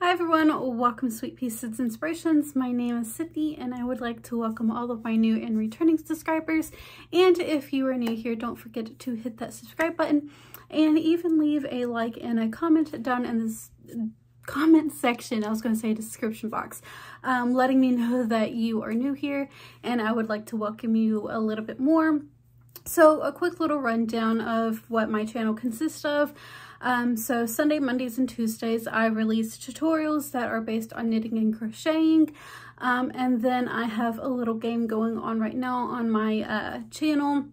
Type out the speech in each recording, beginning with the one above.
Hi everyone, welcome to Sweet Pieces Inspirations. My name is Sydney and I would like to welcome all of my new and returning subscribers. And if you are new here, don't forget to hit that subscribe button and even leave a like and a comment down in this comment section. I was going to say description box, letting me know that you are new here and I would like to welcome you a little bit more. So a quick little rundown of what my channel consists of. So Sunday, Mondays, and Tuesdays, I release tutorials that are based on knitting and crocheting. And then I have a little game going on right now on my channel.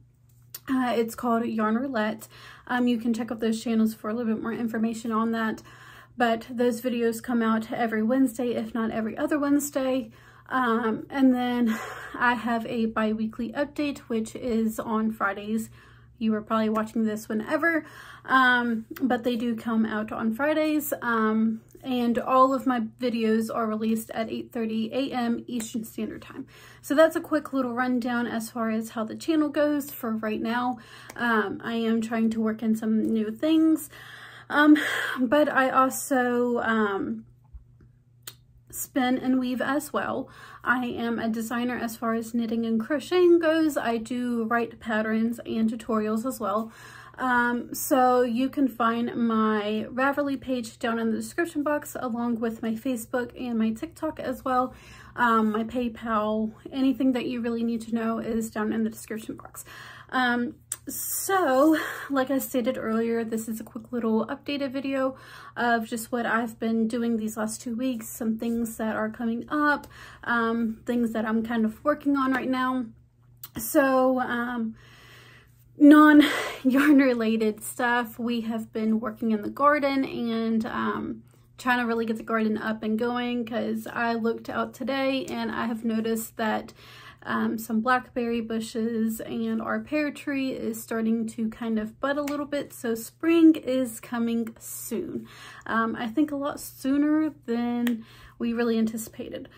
It's called Yarn Roulette. You can check out those channels for a little bit more information on that. But those videos come out every Wednesday, if not every other Wednesday. And then I have a bi-weekly update, which is on Fridays. You were probably watching this whenever, but they do come out on Fridays. And all of my videos are released at 8:30 a.m. Eastern Standard Time. So that's a quick little rundown as far as how the channel goes for right now. I am trying to work in some new things, but I also spin and weave as well. I am a designer as far as knitting and crocheting goes. I do write patterns and tutorials as well. So you can find my Ravelry page down in the description box, along with my Facebook and my TikTok as well. My PayPal, anything that you really need to know is down in the description box. So like I stated earlier, this is a quick little updated video of just what I've been doing these last 2 weeks, some things that are coming up, things that I'm kind of working on right now. So non-yarn related stuff, we have been working in the garden and trying to really get the garden up and going, because I looked out today and I have noticed that some blackberry bushes and our pear tree is starting to kind of bud a little bit, so spring is coming soon. I think a lot sooner than we really anticipated.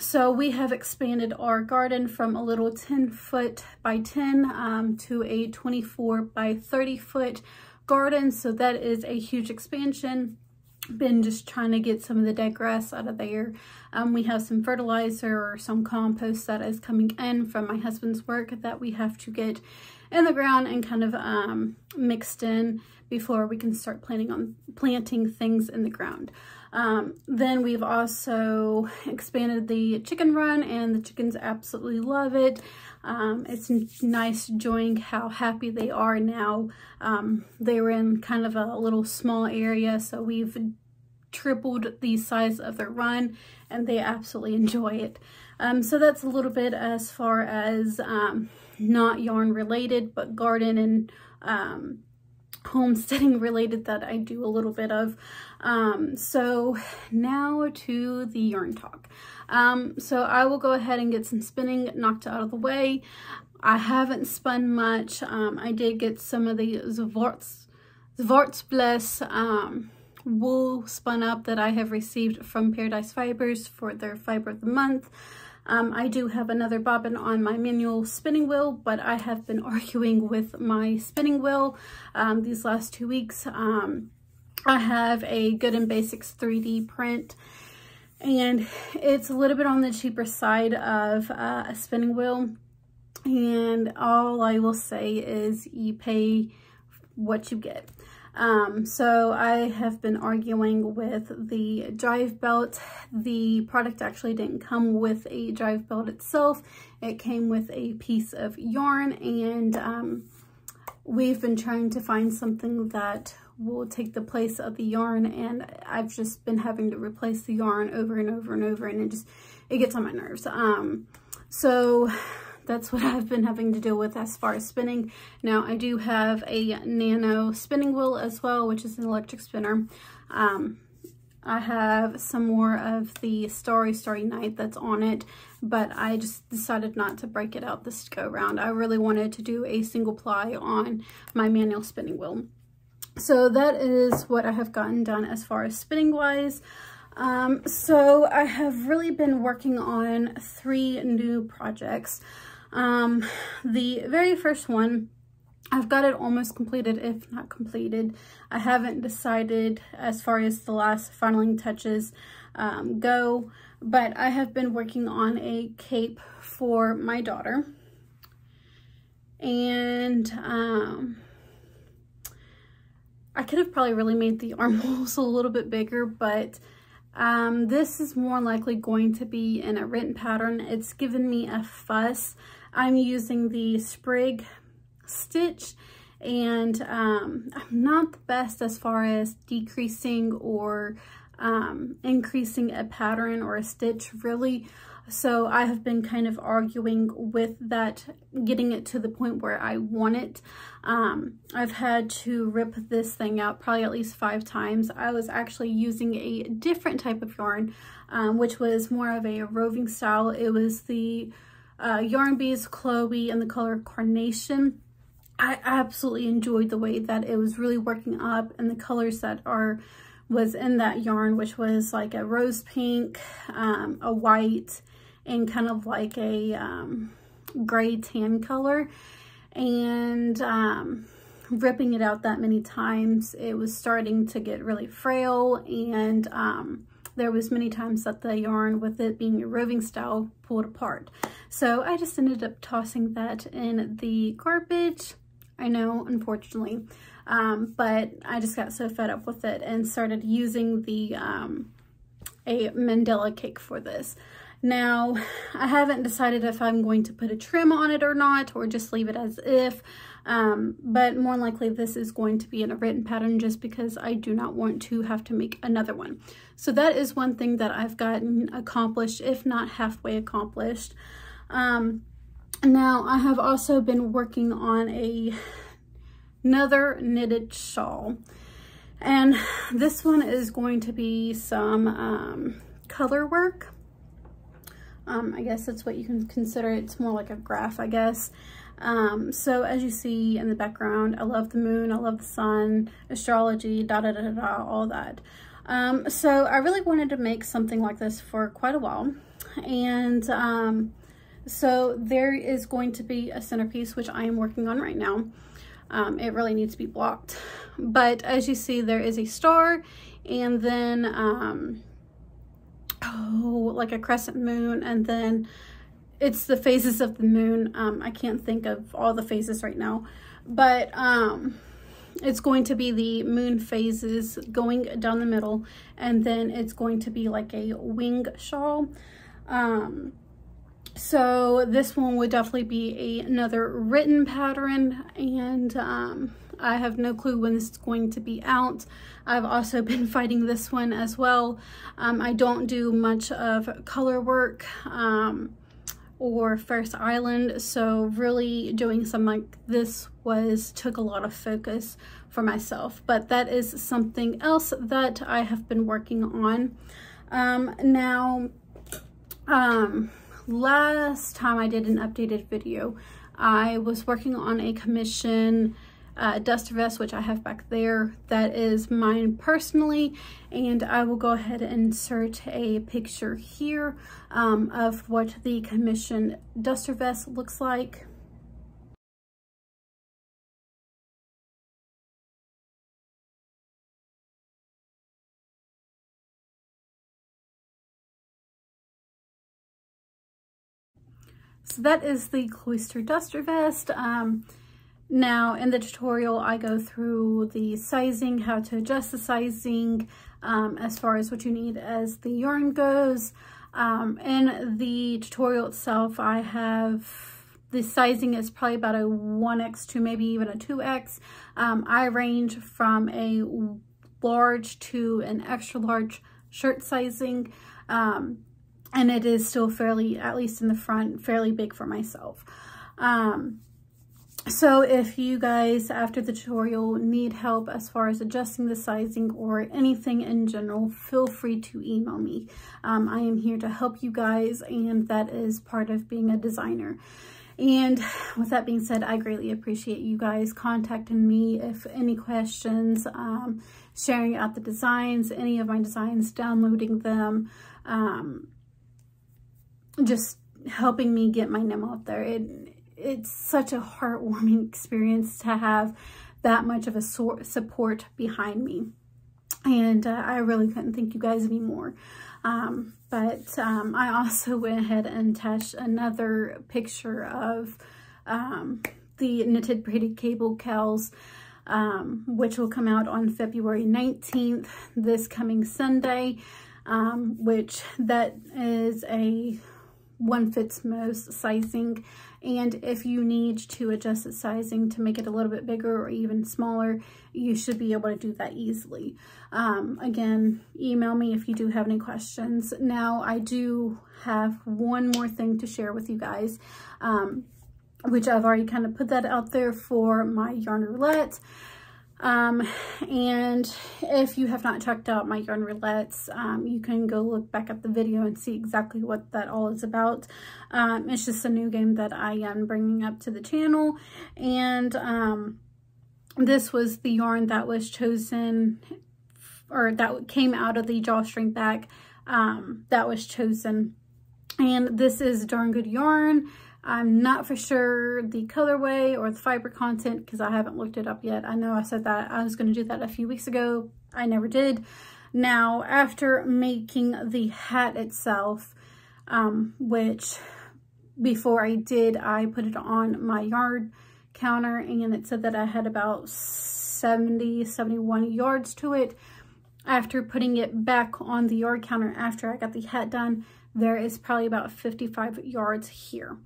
So we have expanded our garden from a little 10-foot by 10 to a 24 by 30-foot garden, so that is a huge expansion. Been just trying to get some of the dead grass out of there. We have some fertilizer or some compost that is coming in from my husband's work that we have to get in the ground and kind of mixed in before we can start planting things in the ground. Then we've also expanded the chicken run and the chickens absolutely love it. It's nice enjoying how happy they are now. They were in kind of a little small area, so we've tripled the size of their run and they absolutely enjoy it. So that's a little bit as far as not yarn related, but garden and homesteading related that I do a little bit of. So now to the yarn talk. So I will go ahead and get some spinning knocked out of the way. I haven't spun much. I did get some of the Zwartbles wool spun up that I have received from Paradise Fibers for their fiber of the month. I do have another bobbin on my manual spinning wheel, but I have been arguing with my spinning wheel these last 2 weeks. I have a Good and Basics 3D print, and it's a little bit on the cheaper side of a spinning wheel. And all I will say is you pay what you get. So I have been arguing with the drive belt. The product actually didn't come with a drive belt itself. It came with a piece of yarn, and we've been trying to find something that will take the place of the yarn, and I've just been having to replace the yarn over and over and over, and it gets on my nerves. So that's what I've been having to deal with as far as spinning. Now, I do have a nano spinning wheel as well, which is an electric spinner. I have some more of the Starry Night that's on it, but I just decided not to break it out this go round. I really wanted to do a single ply on my manual spinning wheel. So that is what I have gotten done as far as spinning wise. So I have really been working on 3 new projects. The very first one I've got it almost completed, if not completed. I haven't decided as far as the last filing touches go, but I have been working on a cape for my daughter. And I could have probably really made the armholes a little bit bigger, but this is more likely going to be in a written pattern. It's given me a fuss. I'm using the sprig stitch, and I'm not the best as far as decreasing or increasing a pattern or a stitch, really. So I have been kind of arguing with that, getting it to the point where I want it. I've had to rip this thing out probably at least 5 times. I was actually using a different type of yarn, which was more of a roving style. It was the Yarn Bees Chloe in the color Carnation. I absolutely enjoyed the way that it was really working up, and the colors that was in that yarn, which was like a rose pink, a white, and kind of like a gray tan color. And ripping it out that many times, it was starting to get really frail, and there was many times that the yarn, with it being a roving style, pulled apart. So I just ended up tossing that in the garbage. I know, unfortunately, but I just got so fed up with it and started using the a Mandela cake for this. Now, I haven't decided if I'm going to put a trim on it or not, or just leave it as if, but more likely this is going to be in a written pattern, just because I do not want to have to make another one. So that is one thing that I've gotten accomplished, if not halfway accomplished. Now, I have also been working on another knitted shawl, and this one is going to be some color work. I guess that's what you can consider. It's more like a graph, I guess. So as you see in the background, I love the moon, I love the sun, astrology, all that. So I really wanted to make something like this for quite a while, and so there is going to be a centerpiece, which I am working on right now. It really needs to be blocked, but as you see, there is a star, and then like a crescent moon, and then it's the phases of the moon. I can't think of all the phases right now, but it's going to be the moon phases going down the middle, and then it's going to be like a wing shawl. So this one would definitely be another written pattern, and I have no clue when this is going to be out. I've also been fighting this one as well. I don't do much of color work or First Island, so really doing something like this took a lot of focus for myself, but that is something else that I have been working on. Last time I did an updated video, I was working on a commission duster vest, which I have back there. That is mine personally, and I will go ahead and insert a picture here of what the commission duster vest looks like. So that is the Cloister duster vest. Now in the tutorial, I go through the sizing, how to adjust the sizing, as far as what you need as the yarn goes. In the tutorial itself, I have the sizing is probably about a 1X to maybe even a 2X. I range from a large to an extra large shirt sizing. And it is still fairly, at least in the front, fairly big for myself. So if you guys, after the tutorial, need help as far as adjusting the sizing or anything in general, feel free to email me. I am here to help you guys, and that is part of being a designer. And with that being said, I greatly appreciate you guys contacting me if any questions, sharing out the designs, any of my designs, downloading them, just helping me get my name out there. it's such a heartwarming experience to have that much of a support behind me. And I really couldn't thank you guys anymore. But I also went ahead and attached another picture of the Knitted Pretty Cable Cows, which will come out on February 19th, this coming Sunday, which that is a one fits most sizing. And if you need to adjust the sizing to make it a little bit bigger or even smaller, you should be able to do that easily. Again, email me if you do have any questions. Now, I do have one more thing to share with you guys, which I've already kind of put that out there for my yarn roulette. And if you have not checked out my yarn roulettes, you can go look back at the video and see exactly what that all is about. It's just a new game that I am bringing up to the channel, and this was the yarn that was chosen, or that came out of the drawstring bag that was chosen, and this is darn good yarn. I'm not for sure the colorway or the fiber content because I haven't looked it up yet. I know I said that I was going to do that a few weeks ago. I never did. Now, after making the hat itself, which before I did, I put it on my yarn counter and it said that I had about 71 yards to it. After putting it back on the yard counter after I got the hat done, there is probably about 55 yards here.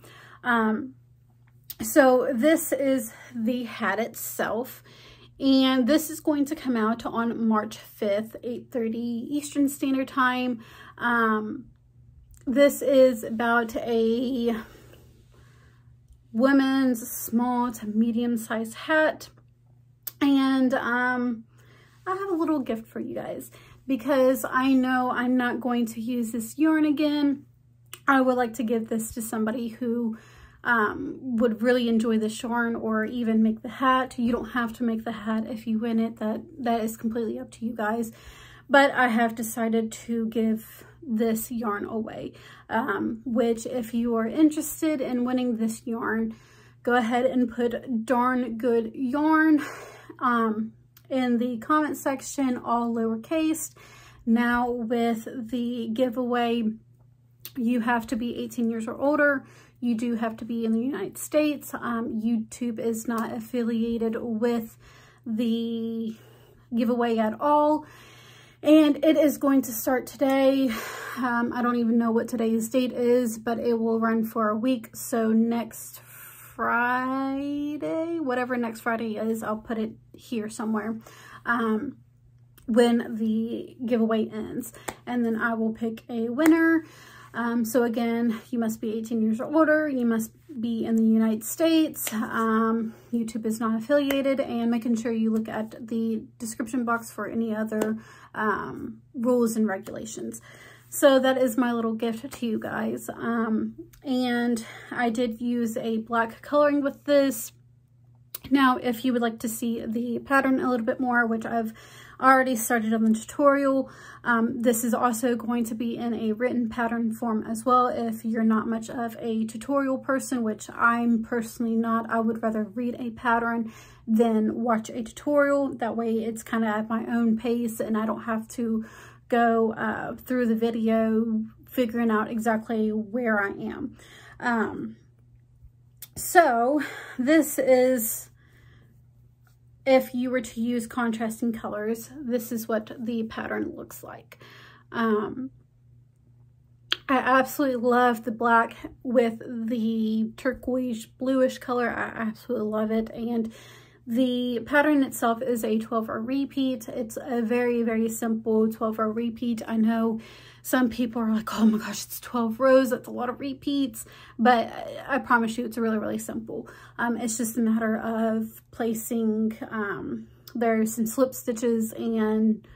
So this is the hat itself, and this is going to come out on March 5th, 8:30 Eastern Standard Time. This is about a women's small to medium-sized hat, and I have a little gift for you guys because I know I'm not going to use this yarn again. I would like to give this to somebody who would really enjoy this yarn, or even make the hat. You don't have to make the hat if you win it. That is completely up to you guys. But I have decided to give this yarn away, which if you are interested in winning this yarn, go ahead and put darn good yarn in the comment section, all lowercase. Now with the giveaway, you have to be 18 years or older. You do have to be in the United States. YouTube is not affiliated with the giveaway at all. And it is going to start today. I don't even know what today's date is, but it will run for a week. So next Friday, whatever next Friday is, I'll put it here somewhere. When the giveaway ends, and then I will pick a winner. So again, you must be 18 years or older, you must be in the United States, YouTube is not affiliated, and making sure you look at the description box for any other rules and regulations. So that is my little gift to you guys. And I did use a black coloring with this. Now, if you would like to see the pattern a little bit more, which I've already started on the tutorial, this is also going to be in a written pattern form as well. If you're not much of a tutorial person, which I'm personally not, I would rather read a pattern than watch a tutorial. That way it's kind of at my own pace and I don't have to go through the video figuring out exactly where I am. So this is, if you were to use contrasting colors, this is what the pattern looks like. I absolutely love the black with the turquoise bluish color. I absolutely love it. And the pattern itself is a 12-row repeat. It's a very, very simple 12-row repeat. I know some people are like, oh my gosh, it's 12 rows. That's a lot of repeats. But I promise you, it's really, really simple. It's just a matter of placing, there's some slip stitches and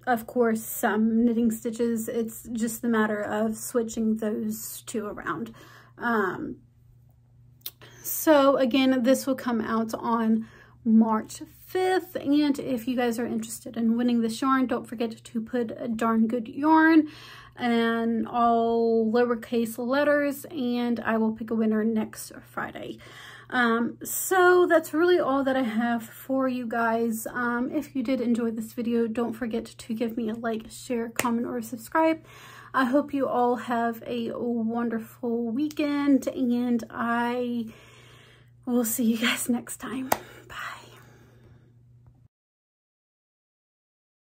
of course some knitting stitches. It's just a matter of switching those two around. So again, this will come out on March 5th. And if you guys are interested in winning this yarn, don't forget to put a darn good yarn and all lowercase letters, and I will pick a winner next Friday. So that's really all that I have for you guys. If you did enjoy this video, don't forget to give me a like, share, comment, or subscribe. I hope you all have a wonderful weekend, and I will see you guys next time. Bye.